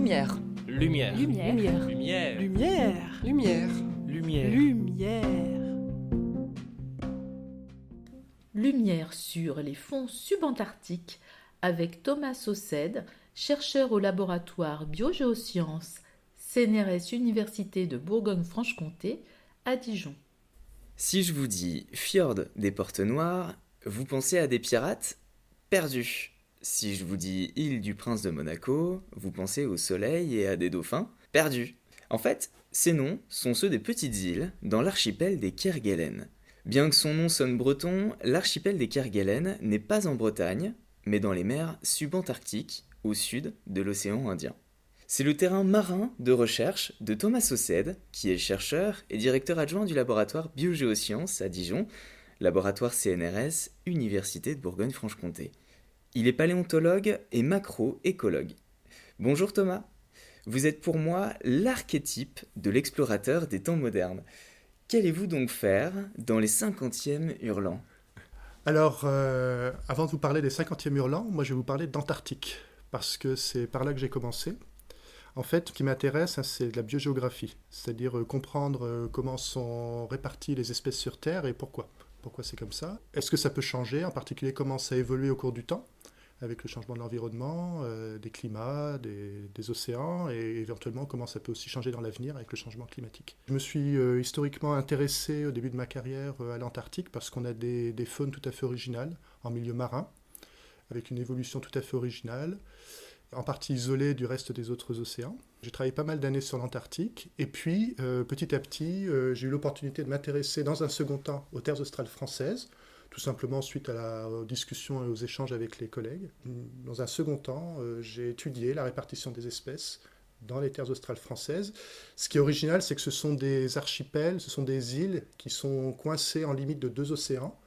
Lumière. Lumière. Lumière. Lumière. Lumière. Lumière. Lumière. Lumière. Lumière sur les fonds subantarctiques avec Thomas Saucède, chercheur au laboratoire Biogéosciences CNRS Université de Bourgogne-Franche-Comté à Dijon. Si je vous dis fjord des Portes Noires, vous pensez à des pirates perdus. Si je vous dis île du Prince de Monaco, vous pensez au soleil et à des dauphins perdus. En fait, ces noms sont ceux des petites îles dans l'archipel des Kerguelen. Bien que son nom sonne breton, l'archipel des Kerguelen n'est pas en Bretagne, mais dans les mers subantarctiques, au sud de l'océan Indien. C'est le terrain marin de recherche de Thomas Saucède, qui est chercheur et directeur adjoint du laboratoire Biogéosciences à Dijon, laboratoire CNRS, Université de Bourgogne-Franche-Comté. Il est paléontologue et macroécologue. Bonjour Thomas, vous êtes pour moi l'archétype de l'explorateur des temps modernes. Qu'allez-vous donc faire dans les 50e hurlants ? Alors, avant de vous parler des 50e hurlants, moi je vais vous parler d'Antarctique, parce que c'est par là que j'ai commencé. En fait, ce qui m'intéresse, c'est de la biogéographie, c'est-à-dire comprendre comment sont réparties les espèces sur Terre et pourquoi. Pourquoi c'est comme ça ? Est-ce que ça peut changer, en particulier comment ça a évolué au cours du temps, avec le changement de l'environnement, des climats, des océans, et éventuellement comment ça peut aussi changer dans l'avenir avec le changement climatique. Je me suis historiquement intéressé au début de ma carrière à l'Antarctique parce qu'on a des faunes tout à fait originales en milieu marin, avec une évolution tout à fait originale, en partie isolée du reste des autres océans. J'ai travaillé pas mal d'années sur l'Antarctique, et puis petit à petit, j'ai eu l'opportunité de m'intéresser dans un second temps aux terres australes françaises, tout simplement suite aux discussions et aux échanges avec les collègues. Dans un second temps, j'ai étudié la répartition des espèces dans les terres australes françaises. Ce qui est original, c'est que ce sont des archipels, ce sont des îles qui sont coincées en limite de deux océans.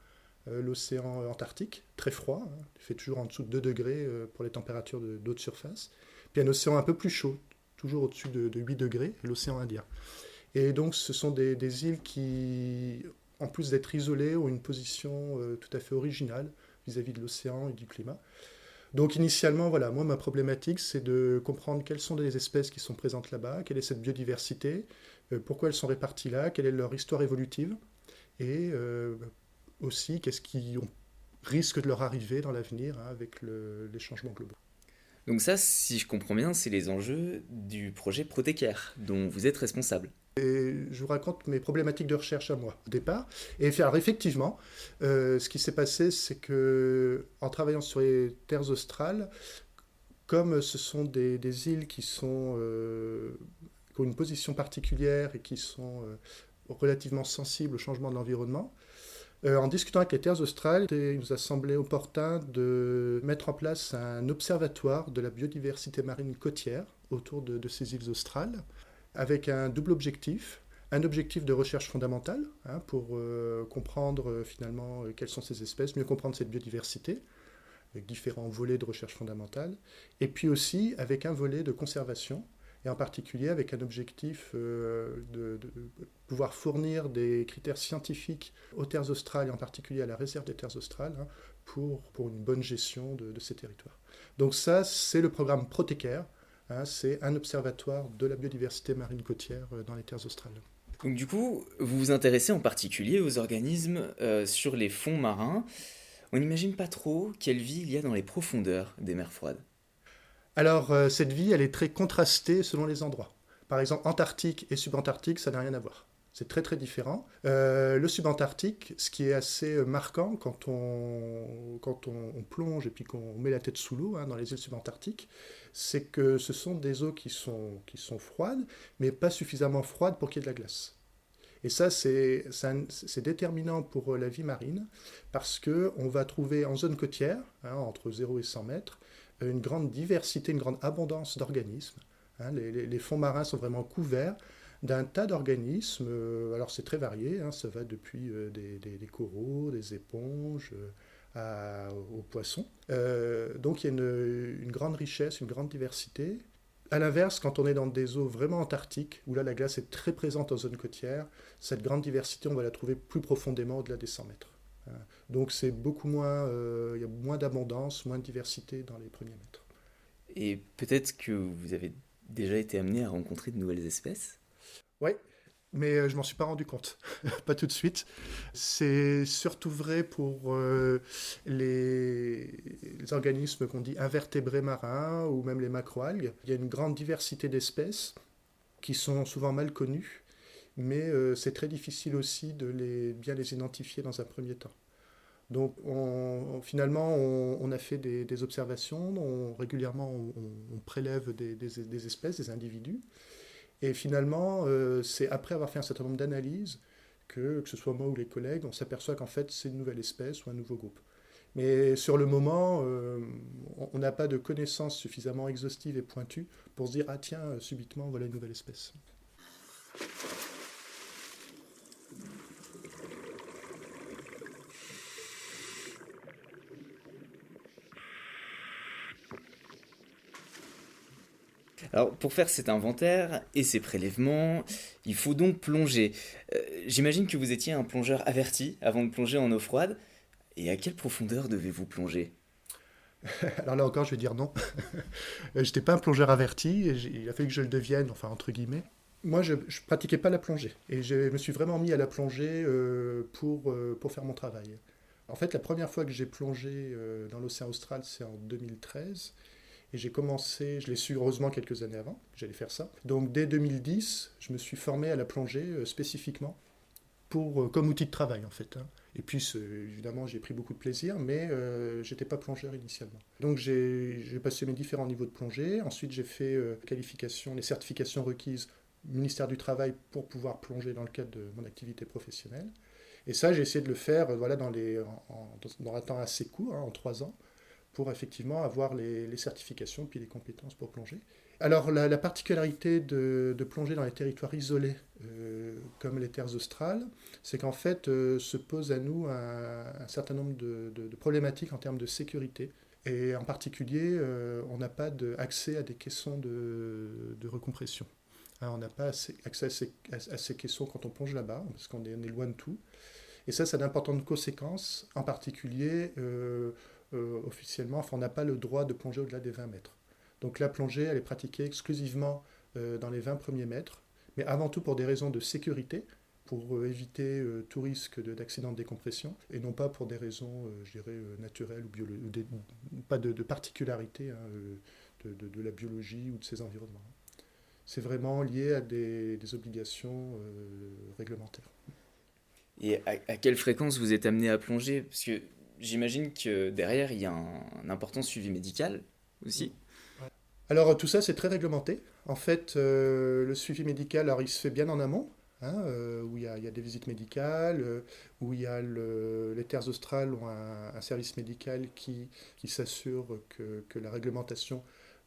L'océan Antarctique, très froid, il fait toujours en dessous de 2 degrés pour les températures d'eau de surface. Puis un océan un peu plus chaud, toujours au-dessus de 8 degrés, l'océan Indien. Et donc ce sont des îles qui, en plus d'être isolées, ont une position tout à fait originale vis-à-vis de l'océan et du climat. Donc initialement, voilà, moi ma problématique, c'est de comprendre quelles sont les espèces qui sont présentes là-bas, quelle est cette biodiversité, pourquoi elles sont réparties là, quelle est leur histoire évolutive, et aussi qu'est-ce qui risque de leur arriver dans l'avenir avec les changements globaux. Donc ça, si je comprends bien, c'est les enjeux du projet Protecare, dont vous êtes responsable. Et je vous raconte mes problématiques de recherche à moi, au départ. Et alors effectivement, ce qui s'est passé, c'est que en travaillant sur les terres australes, comme ce sont des îles qui ont une position particulière et qui sont relativement sensibles au changement de l'environnement, en discutant avec les terres australes, il nous a semblé opportun de mettre en place un observatoire de la biodiversité marine côtière autour de ces îles australes, avec un double objectif. Un objectif de recherche fondamentale, pour comprendre finalement quelles sont ces espèces, mieux comprendre cette biodiversité, avec différents volets de recherche fondamentale, et puis aussi avec un volet de conservation, et en particulier avec un objectif de pouvoir fournir des critères scientifiques aux terres australes, et en particulier à la réserve des terres australes, pour une bonne gestion de ces territoires. Donc ça, c'est le programme Protecare, c'est un observatoire de la biodiversité marine côtière dans les terres australes. Donc du coup, vous vous intéressez en particulier aux organismes sur les fonds marins. On n'imagine pas trop quelle vie il y a dans les profondeurs des mers froides. Alors, cette vie, elle est très contrastée selon les endroits. Par exemple, Antarctique et subantarctique, ça n'a rien à voir. C'est très très différent. Le subantarctique, ce qui est assez marquant quand on plonge et puis qu'on met la tête sous l'eau dans les îles subantarctiques, c'est que ce sont des eaux qui sont froides, mais pas suffisamment froides pour qu'il y ait de la glace. Et ça, c'est déterminant pour la vie marine, parce qu'on va trouver en zone côtière, entre 0 et 100 mètres, une grande diversité, une grande abondance d'organismes. Les fonds marins sont vraiment couverts d'un tas d'organismes. Alors c'est très varié, ça va depuis des coraux, des éponges, aux poissons. Donc il y a une grande richesse, une grande diversité. A l'inverse, quand on est dans des eaux vraiment antarctiques, où là la glace est très présente en zone côtière, cette grande diversité, on va la trouver plus profondément au-delà des 100 mètres. Donc c'est beaucoup moins, il y a moins d'abondance, moins de diversité dans les premiers mètres. Et peut-être que vous avez déjà été amené à rencontrer de nouvelles espèces? Oui, mais je m'en suis pas rendu compte, pas tout de suite. C'est surtout vrai pour les organismes qu'on dit invertébrés marins ou même les macroalgues. Il y a une grande diversité d'espèces qui sont souvent mal connues, mais c'est très difficile aussi de bien les identifier dans un premier temps. Donc finalement, on a fait des observations, régulièrement on prélève des espèces, des individus, et finalement, c'est après avoir fait un certain nombre d'analyses que ce soit moi ou les collègues, on s'aperçoit qu'en fait c'est une nouvelle espèce ou un nouveau groupe. Mais sur le moment, on n'a pas de connaissances suffisamment exhaustives et pointues pour se dire ah tiens, subitement voilà une nouvelle espèce. Alors, pour faire cet inventaire et ces prélèvements, il faut donc plonger. J'imagine que vous étiez un plongeur averti avant de plonger en eau froide. Et à quelle profondeur devez-vous plonger? Alors là encore, je vais dire non. Je n'étais pas un plongeur averti, il a fallu que je le devienne, enfin entre guillemets. Moi, je ne pratiquais pas la plongée, et je me suis vraiment mis à la plongée pour faire mon travail. En fait, la première fois que j'ai plongé dans l'océan austral, c'est en 2013. Et j'ai commencé, je l'ai su heureusement quelques années avant, que j'allais faire ça. Donc dès 2010, je me suis formé à la plongée spécifiquement comme outil de travail en fait. Et puis évidemment j'ai pris beaucoup de plaisir, mais j'étais pas plongeur initialement. Donc j'ai passé mes différents niveaux de plongée. Ensuite j'ai fait les certifications requises ministère du Travail pour pouvoir plonger dans le cadre de mon activité professionnelle. Et ça j'ai essayé de le faire voilà, dans un temps assez court, en 3 ans, pour effectivement avoir les certifications puis les compétences pour plonger. Alors la particularité de plonger dans les territoires isolés comme les terres australes, c'est qu'en fait se pose à nous un certain nombre de problématiques en termes de sécurité. Et en particulier, on n'a pas accès à des caissons de recompression. Hein, on n'a pas accès à ces caissons quand on plonge là-bas, parce qu'on est loin de tout. Et ça a d'importantes conséquences, en particulier officiellement, enfin, on n'a pas le droit de plonger au-delà des 20 mètres. Donc la plongée, elle est pratiquée exclusivement dans les 20 premiers mètres, mais avant tout pour des raisons de sécurité, pour éviter tout risque d'accident de décompression, et non pas pour des raisons, je dirais, naturelles ou biologiques, pas de particularité de la biologie ou de ces environnements. C'est vraiment lié à des obligations réglementaires. Et à quelle fréquence vous êtes amené à plonger? Parce que j'imagine que derrière, il y a un important suivi médical aussi. Alors tout ça, c'est très réglementé. En fait, le suivi médical, alors, il se fait bien en amont, hein, où il y a des visites médicales, où il y a les terres australes ont un service médical qui s'assure que la réglementation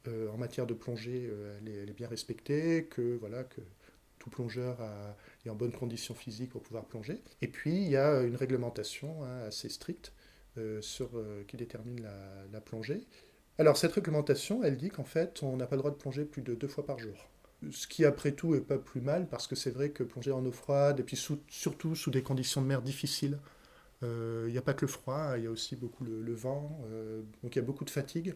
en matière de plongée, elle est bien respectée, que tout plongeur est en bonne condition physique pour pouvoir plonger. Et puis, il y a une réglementation assez stricte qui détermine la plongée. Alors, cette réglementation, elle dit qu'en fait, on n'a pas le droit de plonger plus de 2 fois par jour. Ce qui, après tout, n'est pas plus mal, parce que c'est vrai que plonger en eau froide, et puis surtout sous des conditions de mer difficiles, il n'y a pas que le froid, il y a aussi beaucoup le vent, donc il y a beaucoup de fatigue.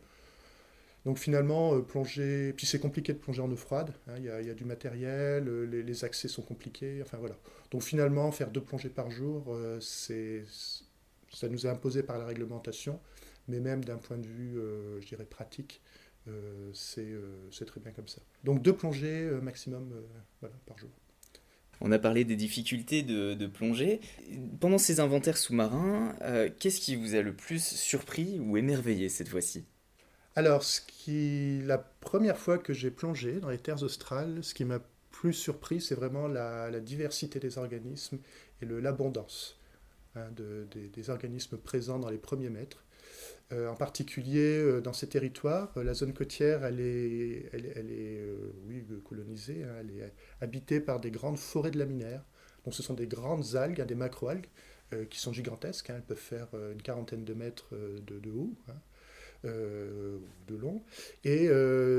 Donc finalement, plonger, puis c'est compliqué de plonger en eau froide, hein, il y a du matériel, les accès sont compliqués, enfin voilà. Donc finalement, faire 2 plongées par jour, ça nous est imposé par la réglementation, mais même d'un point de vue, je dirais, pratique, c'est très bien comme ça. Donc 2 plongées maximum par jour. On a parlé des difficultés de plongée. Pendant ces inventaires sous-marins, qu'est-ce qui vous a le plus surpris ou émerveillé cette fois-ci? Alors, la première fois que j'ai plongé dans les terres australes, ce qui m'a plus surpris, c'est vraiment la diversité des organismes et l'abondance des organismes présents dans les premiers mètres. En particulier, dans ces territoires, la zone côtière, elle est colonisée, hein, elle est habitée par des grandes forêts de laminaires. Donc ce sont des grandes algues, hein, des macroalgues, qui sont gigantesques, hein, elles peuvent faire une quarantaine de mètres de haut. Hein. De long. Et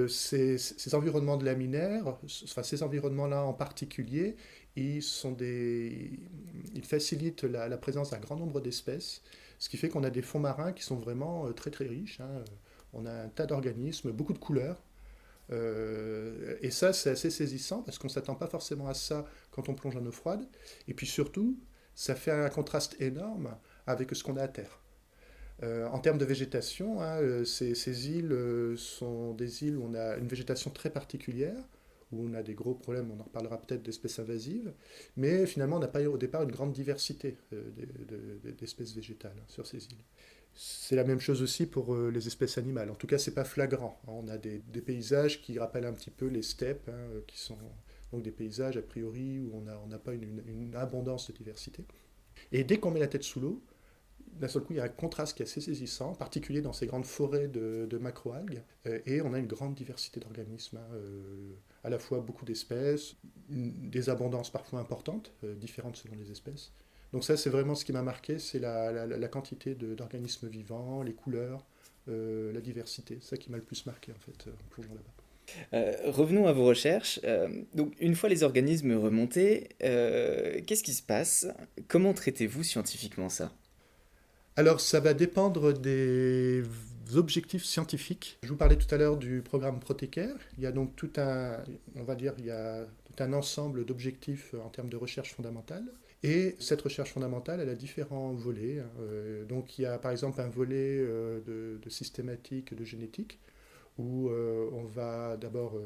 ces environnements de laminaires, enfin ces environnements-là en particulier, ils facilitent la présence d'un grand nombre d'espèces, ce qui fait qu'on a des fonds marins qui sont vraiment très très riches. Hein. On a un tas d'organismes, beaucoup de couleurs, Et ça, c'est assez saisissant parce qu'on ne s'attend pas forcément à ça quand on plonge en eau froide. Et puis surtout, ça fait un contraste énorme avec ce qu'on a à terre. En termes de végétation, hein, ces îles sont des îles où on a une végétation très particulière, où on a des gros problèmes, on en reparlera peut-être d'espèces invasives, mais finalement on n'a pas au départ une grande diversité d'espèces végétales sur ces îles. C'est la même chose aussi pour les espèces animales. En tout cas, c'est pas flagrant. On a des paysages qui rappellent un petit peu les steppes, hein, qui sont donc des paysages a priori où on n'a pas une abondance de diversité. Et dès qu'on met la tête sous l'eau, d'un seul coup, il y a un contraste qui est assez saisissant, en particulier dans ces grandes forêts de macroalgues, et on a une grande diversité d'organismes, hein, à la fois beaucoup d'espèces, des abondances parfois importantes, différentes selon les espèces. Donc ça, c'est vraiment ce qui m'a marqué, c'est la quantité d'organismes vivants, les couleurs, la diversité. C'est ça qui m'a le plus marqué, en fait, en plongeant là-bas. Revenons à vos recherches. Donc, une fois les organismes remontés, qu'est-ce qui se passe? Comment traitez-vous scientifiquement ça? Alors, ça va dépendre des objectifs scientifiques. Je vous parlais tout à l'heure du programme Protecare. Il y a donc on va dire, il y a tout un ensemble d'objectifs en termes de recherche fondamentale. Et cette recherche fondamentale, elle a différents volets, hein. Donc, il y a par exemple un volet de systématique de génétique, où on va d'abord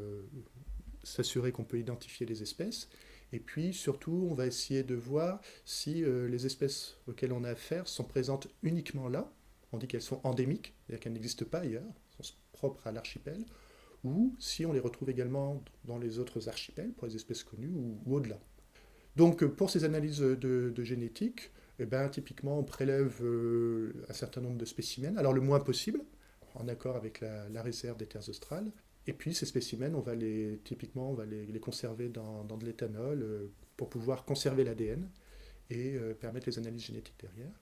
s'assurer qu'on peut identifier les espèces. Et puis, surtout, on va essayer de voir si les espèces auxquelles on a affaire sont présentes uniquement là. On dit qu'elles sont endémiques, c'est-à-dire qu'elles n'existent pas ailleurs, sont propres à l'archipel, ou si on les retrouve également dans les autres archipels, pour les espèces connues, ou au-delà. Donc, pour ces analyses de génétique, eh ben, typiquement, on prélève un certain nombre de spécimens, alors le moins possible, en accord avec la réserve des terres australes. Et puis ces spécimens, typiquement, on va les conserver dans de l'éthanol pour pouvoir conserver l'ADN et permettre les analyses génétiques derrière.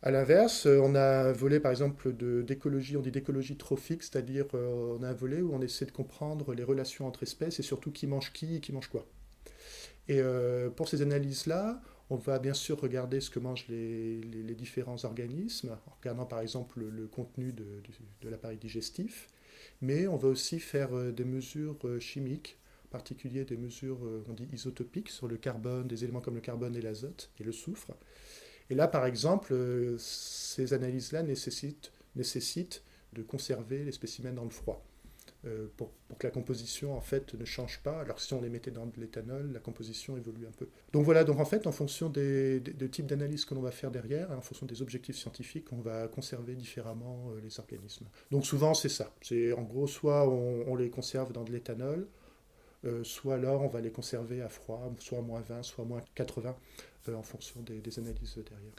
À l'inverse, on a un volet par exemple d'écologie, on dit d'écologie trophique, c'est-à-dire on a un volet où on essaie de comprendre les relations entre espèces et surtout qui mange quoi. Et pour ces analyses-là, on va bien sûr regarder ce que mangent les différents organismes, en regardant par exemple le contenu de l'appareil digestif, mais on va aussi faire des mesures chimiques, en particulier des mesures, on dit isotopiques, sur le carbone, des éléments comme le carbone et l'azote et le soufre. Et là, par exemple, ces analyses-là nécessitent de conserver les spécimens dans le froid. Pour que la composition en fait ne change pas. Alors si on les mettait dans de l'éthanol, la composition évolue un peu. Donc voilà, donc en fait en fonction des types d'analyses que l'on va faire derrière, en fonction des objectifs scientifiques, on va conserver différemment les organismes. Donc souvent c'est ça. C'est en gros soit on les conserve dans de l'éthanol, soit alors on va les conserver à froid, soit à moins 20, soit à moins 80, en fonction des analyses derrière.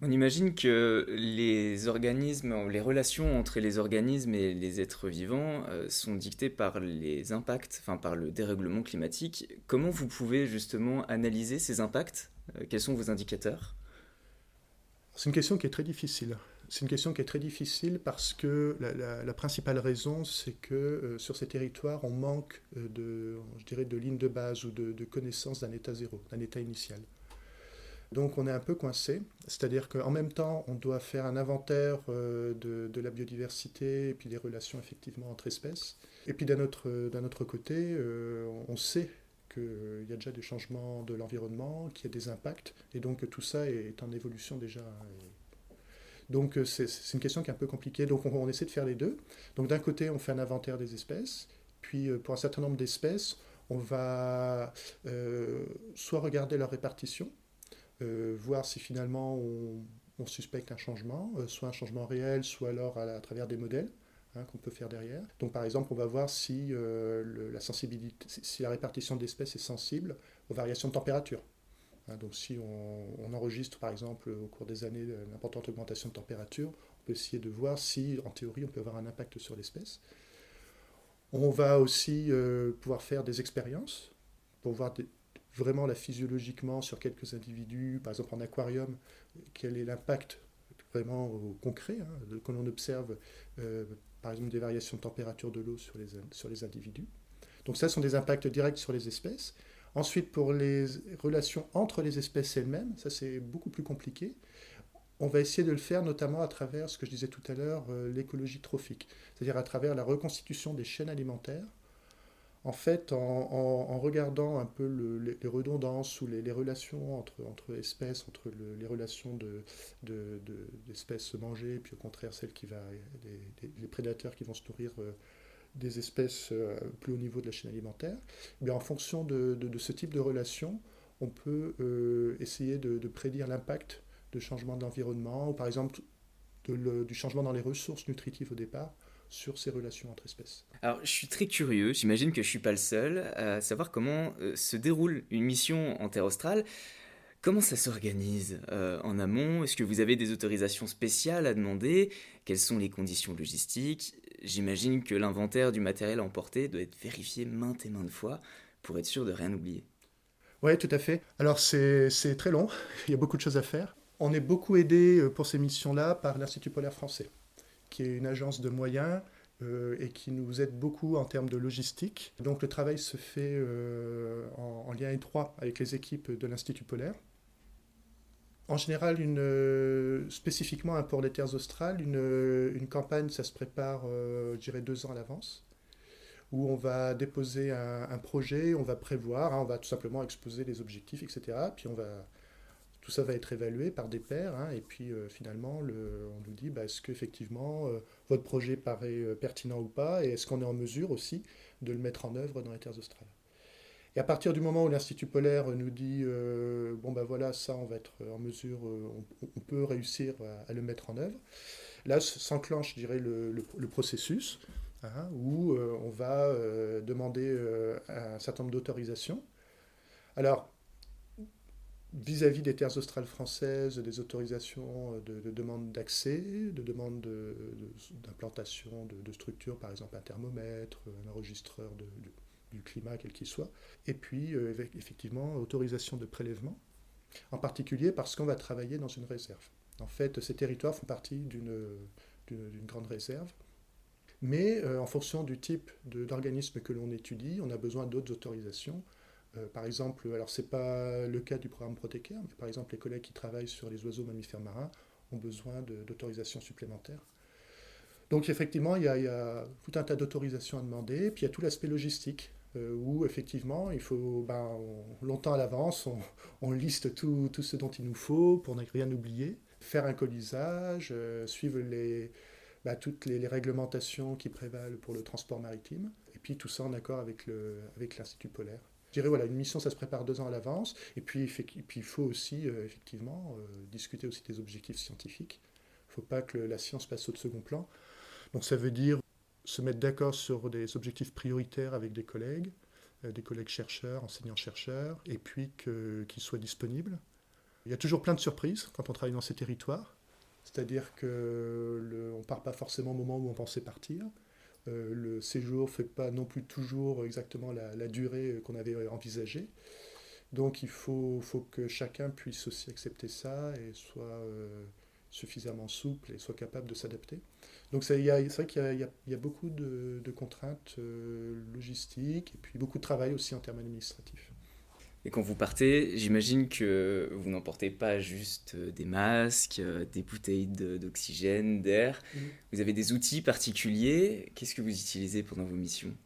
On imagine que les organismes, les relations entre les organismes et les êtres vivants sont dictées par les impacts, enfin par le dérèglement climatique. Comment vous pouvez justement analyser ces impacts? Quels sont vos indicateurs? C'est une question qui est très difficile. C'est une question qui est très difficile parce que la principale raison, c'est que sur ces territoires, on manque je dirais, de lignes de base ou de connaissances d'un état zéro, d'un état initial. Donc on est un peu coincé, c'est-à-dire qu'en même temps, on doit faire un inventaire de la biodiversité et puis des relations effectivement entre espèces. Et puis d'un autre côté, on sait qu'il y a déjà des changements de l'environnement, qu'il y a des impacts, et donc tout ça est en évolution déjà. Donc c'est une question qui est un peu compliquée, donc on essaie de faire les deux. Donc d'un côté, on fait un inventaire des espèces, puis pour un certain nombre d'espèces, on va soit regarder leur répartition, voir si finalement on suspecte un changement, soit un changement réel, soit alors à travers des modèles qu'on peut faire derrière. Donc par exemple, on va voir si la répartition d'espèces est sensible aux variations de température. Donc si on enregistre par exemple au cours des années une importante augmentation de température, on peut essayer de voir si en théorie on peut avoir un impact sur l'espèce. On va aussi pouvoir faire des expériences pour voir vraiment là physiologiquement sur quelques individus, par exemple en aquarium, quel est l'impact vraiment concret que l'on observe, par exemple des variations de température de l'eau sur les individus. Donc ça, ce sont des impacts directs sur les espèces. Ensuite, pour les relations entre les espèces elles-mêmes, ça c'est beaucoup plus compliqué. On va essayer de le faire notamment à travers ce que je disais tout à l'heure, l'écologie trophique, c'est-à-dire à travers la reconstitution des chaînes alimentaires. En fait, en regardant un peu les redondances ou les relations entre espèces, entre les relations d'espèces mangées, puis au contraire les prédateurs qui vont se nourrir des espèces plus haut niveau de la chaîne alimentaire, eh bien, en fonction de ce type de relation, on peut essayer de prédire l'impact de changement de l'environnement, ou par exemple du changement dans les ressources nutritives au départ, sur ces relations entre espèces. Alors, je suis très curieux, j'imagine que je suis pas le seul, à savoir comment se déroule une mission en Terre australe. Comment ça s'organise en amont? Est-ce que vous avez des autorisations spéciales à demander? Quelles sont les conditions logistiques? J'imagine que l'inventaire du matériel emporté doit être vérifié maintes et maintes fois pour être sûr de rien oublier. Oui, tout à fait. Alors c'est très long, il y a beaucoup de choses à faire. On est beaucoup aidé pour ces missions-là par l'Institut polaire français, qui est une agence de moyens et qui nous aide beaucoup en termes de logistique. Donc le travail se fait en lien étroit avec les équipes de l'Institut polaire. En général, spécifiquement pour les terres australes, une campagne, ça se prépare, je dirais, 2 ans à l'avance, où on va déposer un projet, on va prévoir, on va tout simplement exposer les objectifs, etc. Puis tout ça va être évalué par des pairs, et puis finalement, on nous dit, est-ce qu'effectivement, votre projet paraît pertinent ou pas, et est-ce qu'on est en mesure aussi de le mettre en œuvre dans les terres australes. Et à partir du moment où l'Institut polaire nous dit, voilà, ça, on va être en mesure, on peut réussir à le mettre en œuvre, là s'enclenche, je dirais, le processus, où on va demander un certain nombre d'autorisations. Alors, vis-à-vis des terres australes françaises, des autorisations de demande d'accès, de demande d'implantation de structures, par exemple un thermomètre, un enregistreur du climat, quel qu'il soit, et puis effectivement autorisation de prélèvement, en particulier parce qu'on va travailler dans une réserve. En fait, ces territoires font partie d'une grande réserve, mais en fonction du type d'organisme que l'on étudie, on a besoin d'autres autorisations. Par exemple, alors c'est pas le cas du programme Protecare, mais par exemple les collègues qui travaillent sur les oiseaux mammifères marins ont besoin d'autorisations supplémentaires. Donc effectivement, il y a tout un tas d'autorisations à demander, puis il y a tout l'aspect logistique, où effectivement, il faut, longtemps à l'avance, on liste tout ce dont il nous faut pour ne rien oublier, faire un colisage, suivre toutes les réglementations qui prévalent pour le transport maritime, et puis tout ça en accord avec l'Institut polaire. Je dirais, voilà, une mission, ça se prépare 2 ans à l'avance, et puis il faut aussi, effectivement, discuter aussi des objectifs scientifiques. Il ne faut pas que la science passe au second plan. Donc ça veut dire se mettre d'accord sur des objectifs prioritaires avec des collègues chercheurs, enseignants-chercheurs, et puis qu'ils soient disponibles. Il y a toujours plein de surprises quand on travaille dans ces territoires, c'est-à-dire qu'on ne part pas forcément au moment où on pensait partir. Le séjour ne fait pas non plus toujours exactement la durée qu'on avait envisagée. Donc il faut que chacun puisse aussi accepter ça et soit suffisamment souple et soit capable de s'adapter. Donc c'est vrai qu'il y a beaucoup de contraintes logistiques et puis beaucoup de travail aussi en termes administratifs. Et quand vous partez, j'imagine que vous n'emportez pas juste des masques, des bouteilles d'oxygène, d'air. Vous avez des outils particuliers. Qu'est-ce que vous utilisez pendant vos missions?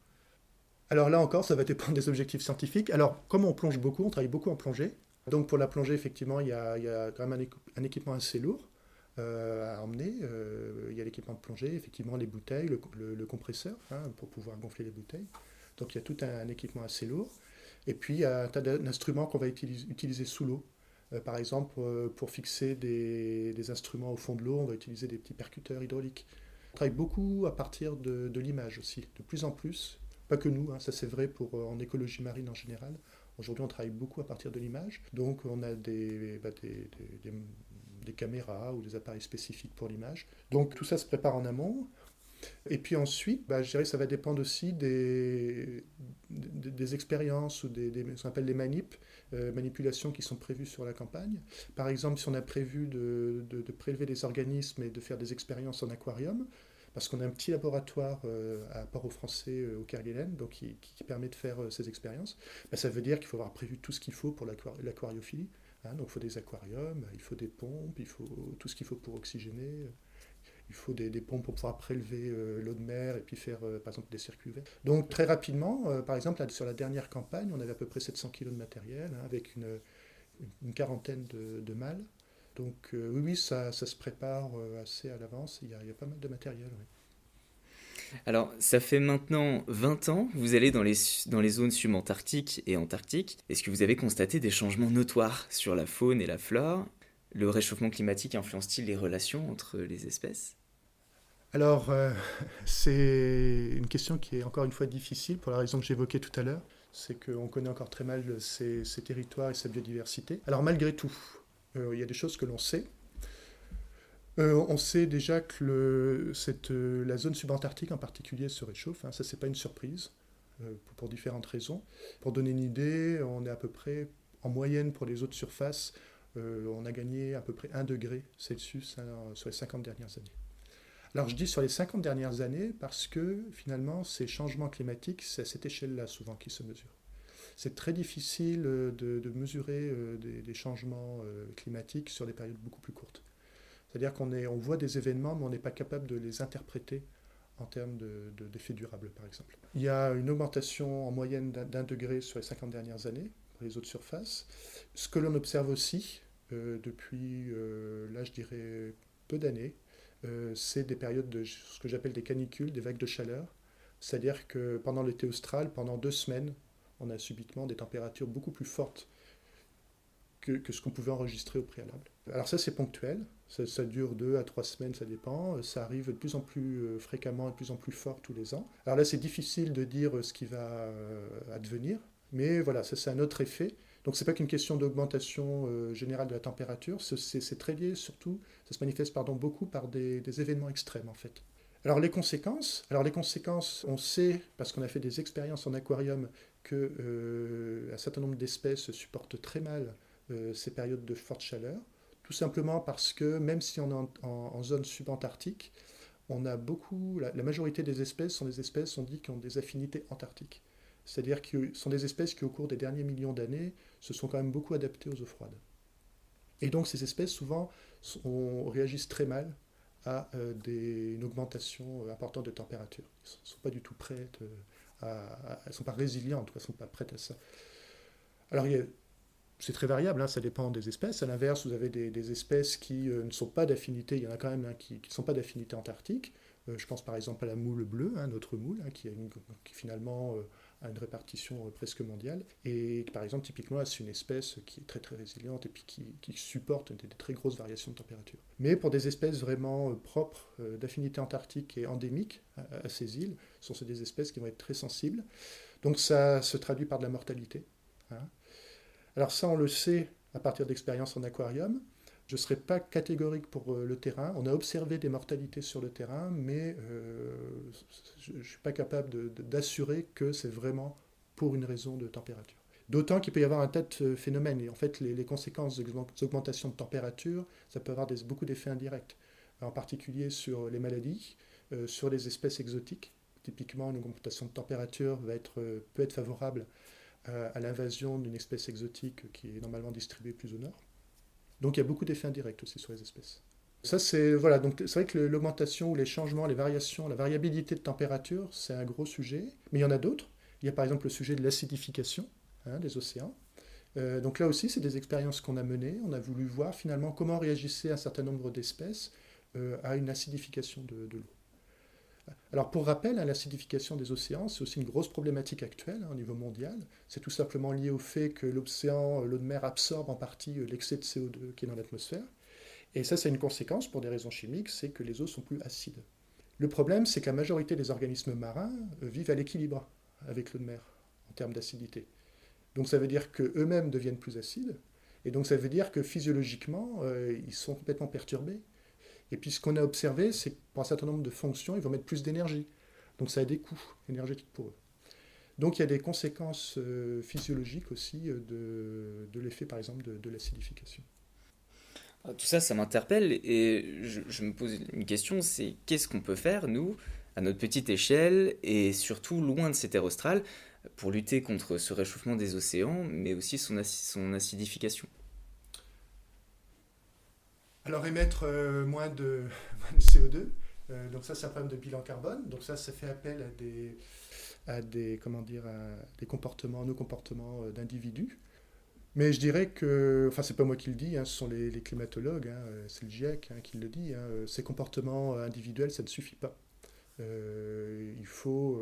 Alors là encore, ça va dépendre des objectifs scientifiques. Alors, comme on plonge beaucoup, on travaille beaucoup en plongée. Donc pour la plongée, effectivement, il y a quand même un équipement assez lourd à emmener. Il y a l'équipement de plongée, effectivement, les bouteilles, le compresseur pour pouvoir gonfler les bouteilles. Donc il y a tout un équipement assez lourd. Et puis il y a un tas d'instruments qu'on va utiliser sous l'eau. Par exemple, pour fixer des instruments au fond de l'eau, on va utiliser des petits percuteurs hydrauliques. On travaille beaucoup à partir de l'image aussi, de plus en plus. Pas que nous, ça c'est vrai en écologie marine en général. Aujourd'hui, on travaille beaucoup à partir de l'image. Donc on a des caméras ou des appareils spécifiques pour l'image. Donc tout ça se prépare en amont. Et puis ensuite, je dirais que ça va dépendre aussi des expériences ou ce qu'on appelle les manipulations qui sont prévues sur la campagne. Par exemple, si on a prévu de prélever des organismes et de faire des expériences en aquarium, parce qu'on a un petit laboratoire à Port-au-Français au Kerguelen, donc qui permet de faire ces expériences, ça veut dire qu'il faut avoir prévu tout ce qu'il faut pour l'aquariophilie. Donc il faut des aquariums, il faut des pompes, il faut tout ce qu'il faut pour oxygéner. Il faut des pompes pour pouvoir prélever l'eau de mer et puis faire, par exemple, des circuits ouverts. Donc, très rapidement, par exemple, sur la dernière campagne, on avait à peu près 700 kg de matériel, avec une quarantaine de mâles. Donc, oui, ça se prépare assez à l'avance. Il y a pas mal de matériel. Oui. Alors, ça fait maintenant 20 ans que vous allez dans les zones subantarctiques et antarctiques. Est-ce que vous avez constaté des changements notoires sur la faune et la flore? Le réchauffement climatique influence-t-il les relations entre les espèces? Alors, c'est une question qui est encore une fois difficile pour la raison que j'évoquais tout à l'heure. C'est qu'on connaît encore très mal ces territoires et sa biodiversité. Alors, malgré tout, il y a des choses que l'on sait. On sait déjà que la zone subantarctique en particulier se réchauffe. Ça, c'est pas une surprise, pour différentes raisons. Pour donner une idée, on est à peu près, en moyenne pour les eaux de surface, on a gagné à peu près 1 degré Celsius sur les 50 dernières années. Alors je dis sur les 50 dernières années parce que finalement ces changements climatiques, c'est à cette échelle-là souvent qu'ils se mesurent. C'est très difficile de mesurer des changements climatiques sur des périodes beaucoup plus courtes. C'est-à-dire on voit des événements, mais on n'est pas capable de les interpréter en termes d'effets durables, par exemple. Il y a une augmentation en moyenne d'1 degré sur les 50 dernières années pour les eaux de surface. Ce que l'on observe aussi depuis, là je dirais, peu d'années, c'est des périodes de ce que j'appelle des canicules, des vagues de chaleur. C'est-à-dire que pendant l'été austral, pendant 2 semaines, on a subitement des températures beaucoup plus fortes que ce qu'on pouvait enregistrer au préalable. Alors ça, c'est ponctuel. Ça dure 2 à 3 semaines, ça dépend. Ça arrive de plus en plus fréquemment et de plus en plus fort tous les ans. Alors là, c'est difficile de dire ce qui va advenir. Mais voilà, ça c'est un autre effet. Donc c'est pas qu'une question d'augmentation générale de la température, c'est très lié surtout, ça se manifeste beaucoup par des événements extrêmes en fait. Alors les conséquences, on sait, parce qu'on a fait des expériences en aquarium, qu'un certain nombre d'espèces supportent très mal ces périodes de forte chaleur, tout simplement parce que même si on est en zone subantarctique, on a la majorité des espèces sont des espèces, on dit, qui ont des affinités antarctiques. C'est-à-dire que ce sont des espèces qui, au cours des derniers millions d'années, se sont quand même beaucoup adaptées aux eaux froides. Et donc ces espèces, souvent, réagissent très mal à une augmentation importante de température. Elles ne sont pas du tout prêtes, elles ne sont pas résilientes, elles ne sont pas prêtes à ça. Alors c'est très variable, ça dépend des espèces. À l'inverse, vous avez des espèces qui ne sont pas d'affinité, il y en a quand même qui ne sont pas d'affinité antarctique. Je pense par exemple à la moule bleue, notre moule, qui finalement a une répartition presque mondiale, et par exemple typiquement c'est une espèce qui est très très résiliente et puis qui supporte des très grosses variations de température. Mais pour des espèces vraiment propres, d'affinité antarctique et endémiques à ces îles, ce sont des espèces qui vont être très sensibles. Donc ça se traduit par de la mortalité. Alors ça on le sait à partir d'expériences en aquarium. Je ne serai pas catégorique pour le terrain. On a observé des mortalités sur le terrain, mais je ne suis pas capable d'assurer que c'est vraiment pour une raison de température. D'autant qu'il peut y avoir un tas de phénomènes. Et en fait, les conséquences des augmentations de température, ça peut avoir beaucoup d'effets indirects. En particulier sur les maladies, sur les espèces exotiques. Typiquement, une augmentation de température peut être favorable à l'invasion d'une espèce exotique qui est normalement distribuée plus au nord. Donc il y a beaucoup d'effets indirects aussi sur les espèces. Ça, donc c'est vrai que l'augmentation ou les changements, les variations, la variabilité de température, c'est un gros sujet. Mais il y en a d'autres. Il y a par exemple le sujet de l'acidification des océans. Donc là aussi, c'est des expériences qu'on a menées. On a voulu voir finalement comment réagissaient un certain nombre d'espèces à une acidification de l'eau. Alors pour rappel, l'acidification des océans, c'est aussi une grosse problématique actuelle au niveau mondial. C'est tout simplement lié au fait que l'océan, l'eau de mer absorbe en partie l'excès de CO2 qui est dans l'atmosphère. Et ça a une conséquence pour des raisons chimiques, c'est que les eaux sont plus acides. Le problème, c'est que la majorité des organismes marins vivent à l'équilibre avec l'eau de mer en termes d'acidité. Donc ça veut dire qu'eux-mêmes deviennent plus acides, et donc ça veut dire que physiologiquement, ils sont complètement perturbés. Et puis ce qu'on a observé, c'est que pour un certain nombre de fonctions, ils vont mettre plus d'énergie. Donc ça a des coûts énergétiques pour eux. Donc il y a des conséquences physiologiques aussi de l'effet, par exemple, de l'acidification. Tout ça, ça m'interpelle et je me pose une question, c'est qu'est-ce qu'on peut faire, nous, à notre petite échelle et surtout loin de ces terres australes, pour lutter contre ce réchauffement des océans, mais aussi son acidification? Alors émettre moins moins de CO2, donc ça c'est un problème de bilan carbone. Donc ça fait appel à des comment dire, des comportements, nos comportements d'individus. Mais je dirais que, enfin c'est pas moi qui le dis, hein, ce sont les climatologues, hein, c'est le GIEC hein, qui le dit, hein, ces comportements individuels ça ne suffit pas. Il faut,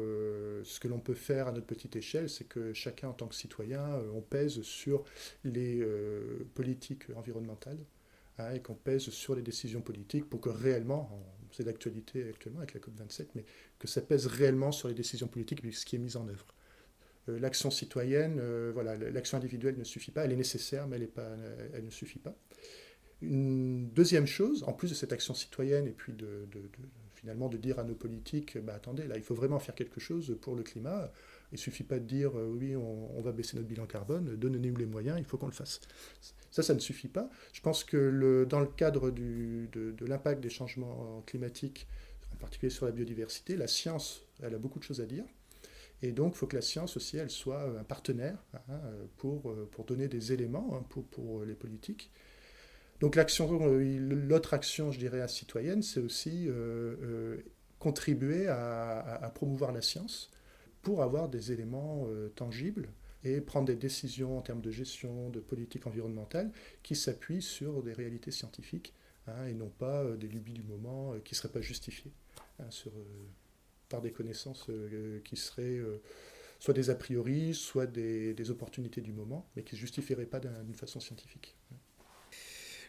ce que l'on peut faire à notre petite échelle, c'est que chacun en tant que citoyen, on pèse sur les politiques environnementales hein, et qu'on pèse sur les décisions politiques pour que réellement, c'est d'actualité actuellement avec la COP27, mais que ça pèse réellement sur les décisions politiques et ce qui est mis en œuvre. L'action citoyenne, voilà, l'action individuelle ne suffit pas, elle est nécessaire, mais elle ne suffit pas. Une deuxième chose, en plus de cette action citoyenne et puis finalement de dire à nos politiques, bah, attendez, là il faut vraiment faire quelque chose pour le climat, il ne suffit pas de dire oui on va baisser notre bilan carbone, donnez-nous les moyens, il faut qu'on le fasse. Ça ne suffit pas. Je pense que dans le cadre de l'impact des changements climatiques, en particulier sur la biodiversité, la science elle a beaucoup de choses à dire. Et donc, il faut que la science aussi, elle soit un partenaire hein, pour donner des éléments hein, pour les politiques. Donc, l'autre action, je dirais, citoyenne, c'est aussi contribuer à promouvoir la science pour avoir des éléments tangibles et prendre des décisions en termes de gestion, de politique environnementale qui s'appuient sur des réalités scientifiques hein, et non pas des lubies du moment qui ne seraient pas justifiées hein, par des connaissances qui seraient soit des a priori, soit des opportunités du moment, mais qui ne se justifieraient pas d'une façon scientifique.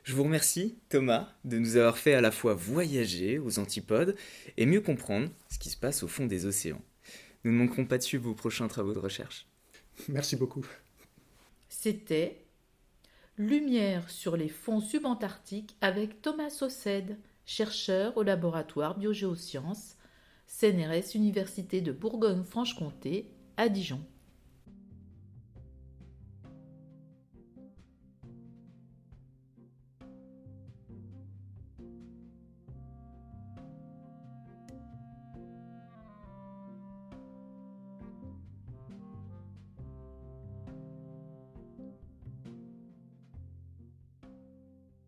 Je vous remercie, Thomas, de nous avoir fait à la fois voyager aux antipodes et mieux comprendre ce qui se passe au fond des océans. Nous ne manquerons pas de suivre vos prochains travaux de recherche. Merci beaucoup. C'était Lumière sur les fonds subantarctiques avec Thomas Saucède, chercheur au laboratoire Biogéosciences, CNRS Université de Bourgogne-Franche-Comté à Dijon.